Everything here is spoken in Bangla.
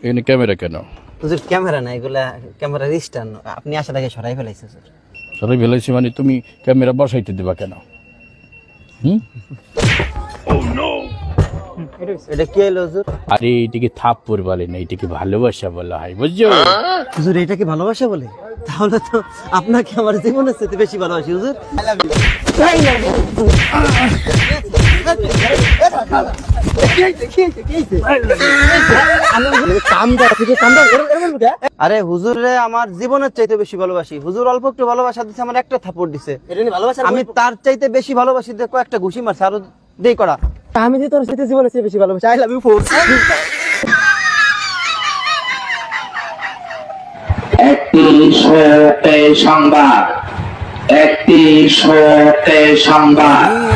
এখানে ক্যামেরা কেন? হুজুর ক্যামেরা না, এগুলা ক্যামেরার স্ট্যান্ড, আপনি আসার আগে সরাই ফেলাইছে হুজুর। সবাই ভেলাইছি মানে তুমি ক্যামেরা বসাইতে দিবা কেন? এটা কি হলো হুজুর? আরে এটাকে থাপ্পড় বলে না, এটাকে ভালোবাসা বলা হয়, বুঝছো? হুজুর এটা কি ভালোবাসা বলে? তাহলে তো আপনাকে আমার জীবনের চেয়ে বেশি ভালোবাসি হুজুর। আরে হুজুর রে আমার জীবনের চাইতে বেশি ভালোবাসি। হুজুর অল্প একটু ভালোবাসা দিচ্ছে, আমার একটা থাপ্পড় দিছে। আমি তার চাইতে বেশি ভালোবাসি, দেখো একটা ঘুষি মারছে আরো দেই করা। আমি যে তোর সাথে জীবনের চেয়ে বেশি ভালোবাসি। I love you for. একটি সংবাদ, একটি সংবাদ।